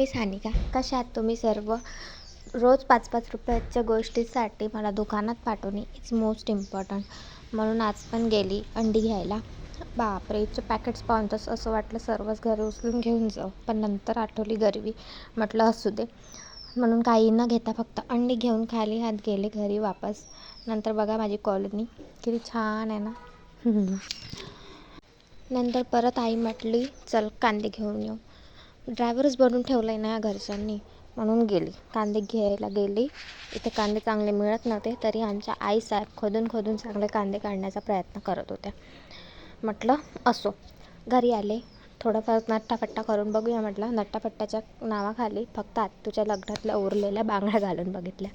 मी सानिका. कशा आहात तुम्ही सर्व? रोज 5-5 रुपयाच्या गोष्टीसाठी मला दुकानात पाठवणे इट्स मोस्ट इम्पॉर्टंट. म्हणून आज पण गेली अंडी घ्यायला. बापरे, इथचे पॅकेट्स पाहून तसं असं वाटलं सर्वच घरी उचलून घेऊन जाऊ, पण नंतर आठवली गरिबी. म्हटलं असू दे, म्हणून काही न घेता फक्त अंडी घेऊन खाली हात गेले घरी वापस. नंतर बघा माझी कॉलनी किती छान आहे ना. नंतर परत आई म्हटली चल कांदे घेऊन येऊ. ड्रायव्हरच बनवून ठेवलं आहे ना या घरच्यांनी, म्हणून गेली कांदे घ्यायला गेली. इथे कांदे चांगले मिळत नव्हते, तरी आमच्या आईसाहेब खोदून चांगले कांदे काढण्याचा प्रयत्न करत होत्या. म्हटलं असो, घरी आले, थोडंफार नट्टापट्टा करून बघूया. म्हटलं नट्टापट्ट्याच्या नावाखाली फक्त आत्तूच्या लग्नातल्या उरलेल्या बांगड्या घालून बघितल्या.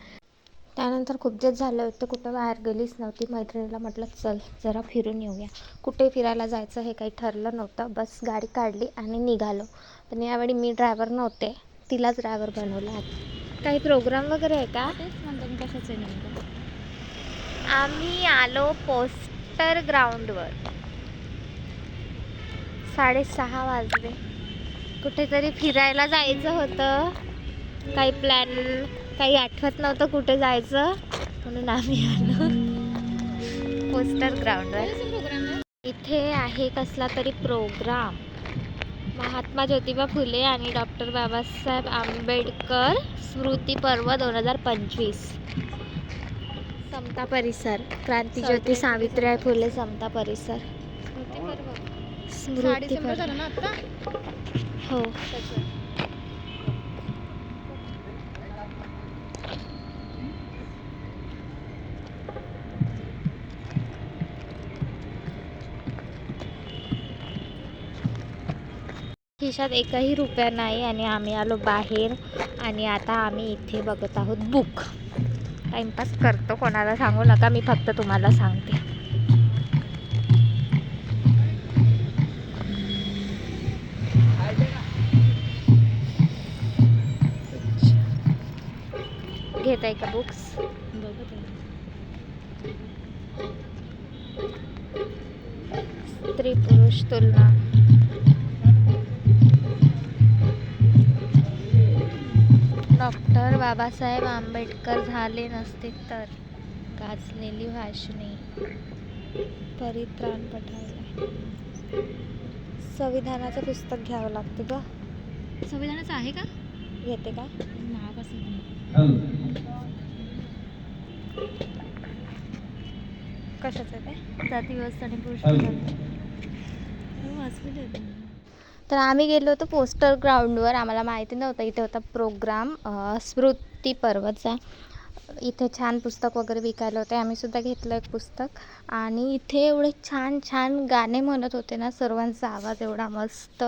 त्यानंतर खूप दिवस झाले होते कुठं बाहेर गेलीच नव्हती. मैत्रिणीला म्हटलं चल जरा फिरून येऊया. कुठे फिरायला जायचं हे काही ठरलं नव्हतं, बस गाडी काढली आणि निघालो. पण यावेळी मी ड्रायव्हर नव्हते, तिलाच ड्रायव्हर बनवला. काही प्रोग्राम वगैरे आहे का? कशाचं आहे नेमकं? आम्ही आलो पोस्टर ग्राउंडवर. 6:30 वाजले. कुठेतरी फिरायला जायचं होतं, काही प्लॅन काही आठवत नव्हतं कुठे जायचं, म्हणून आम्ही आलो पोस्टर ग्राउंडवर. इथे आहे कसला तरी प्रोग्राम. महात्मा ज्योतिबा फुले आणि डॉक्टर बाबासाहेब आंबेडकर स्मृती पर्व 2025. समता परिसर, क्रांतीज्योती सावित्रीबाई फुले समता परिसर. स्मृती पर्व. हो. खिशात एकही रुपया नाही आणि आम्ही आलो बाहेर. आणि आता आम्ही इथे बघत आहोत बुक. टाइमपास करतो, कोणाला सांगू नका, मी फक्त तुम्हाला सांगते. घेत आहे का बुक्स? स्त्री पुरुष तुलना. डॉक्टर बाबासाहेब आंबेडकर झाले नसते तर, गाजलेली भाषणे, परित्राण पठायला. संविधानाचं पुस्तक घ्यावं लागतं का? संविधानाचं आहे का? घेते का? नाव कसं? कशाचं ते? जाती व्यवस्था आणि पुरुष वाचलेलं. तर आम्ही गेलो होतो पोस्टर ग्राउंडवर. आम्हाला माहिती नव्हतं इथे होता प्रोग्राम स्मृती पर्वचा. इथे छान पुस्तक वगैरे विकायला होते. आम्ही सुद्धा घेतलं एक पुस्तक. आणि इथे एवढे छान छान गाणे म्हणत होते ना, सर्वांचा आवाज एवढा मस्त.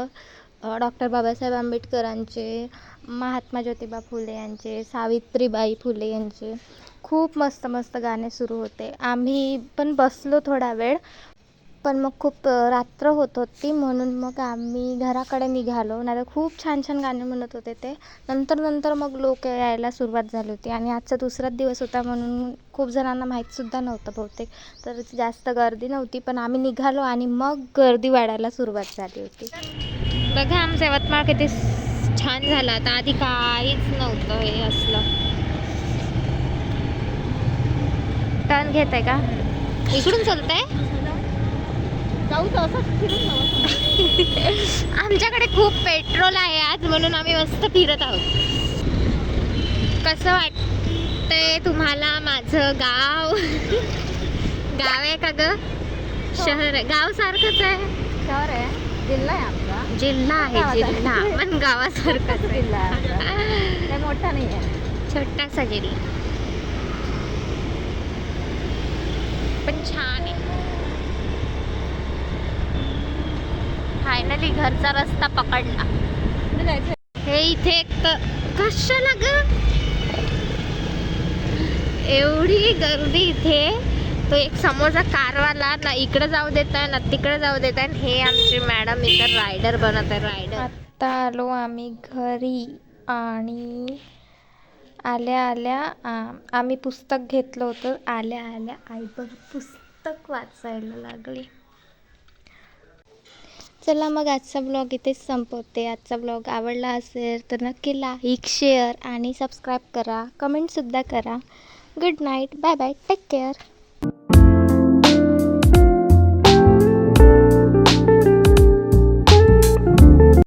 डॉक्टर बाबासाहेब आंबेडकरांचे, महात्मा ज्योतिबा फुले यांचे, सावित्रीबाई फुले यांचे खूप मस्त मस्त गाणे सुरू होते. आम्ही पण बसलो थोडा वेळ, पण मग खूप रात्र होत होती, म्हणून मग आम्ही घराकडे निघालो. नाही तर खूप छान छान गाणे म्हणत होते ते. नंतर मग लोक यायला सुरुवात झाली होती. आणि आजचा दुसराच दिवस होता, म्हणून खूप जणांना माहीतसुद्धा नव्हतं बहुतेक, तर जास्त गर्दी नव्हती. पण आम्ही निघालो आणि मग गर्दी वाढायला सुरुवात झाली होती. बघा आमचं यवतमाळ किती छान झालं. आता आधी काहीच नव्हतं हे असलं. टर्न घेत आहे का? इकडून चालतंय? आमच्याकडे खूप पेट्रोल आहे आज, म्हणून आम्ही मस्त फिरत आहोत. कसं वाटतंय तुम्हाला माझं गाव? गाव आहे का ग? शहर आहे? गाव सारखंच आहे. शहर आहे, जिल्हा आहे आमचा. जिल्हा आहे, जिल्हा पण गावासारखाच जिल्हा आहे, मोठा नाही आहे, छोटासा जिल्हा, पण छान आहे. फायनली घरचा रस्ता पकडला. हे इथे एक कशाला ग एवढी गर्दी इथे. तो एक समोरचा कारवाला ना इकडे जाऊ देत आहे ना तिकडे जाऊ देत आहे. हे आमचे मॅडम इथं रायडर बनत आहे, रायडर. आता आलो आम्ही घरी आणि आल्या आम्ही पुस्तक घेतलं होतं. आल्या आई पण पुस्तक वाचायला लागली. चला मग आजचा ब्लॉग इथेच संपवते. आजचा ब्लॉग आवडला असेल तर नक्की लाईक, शेअर आणि सबस्क्राईब करा. कमेंटसुद्धा करा. Good night. Bye bye. Take care.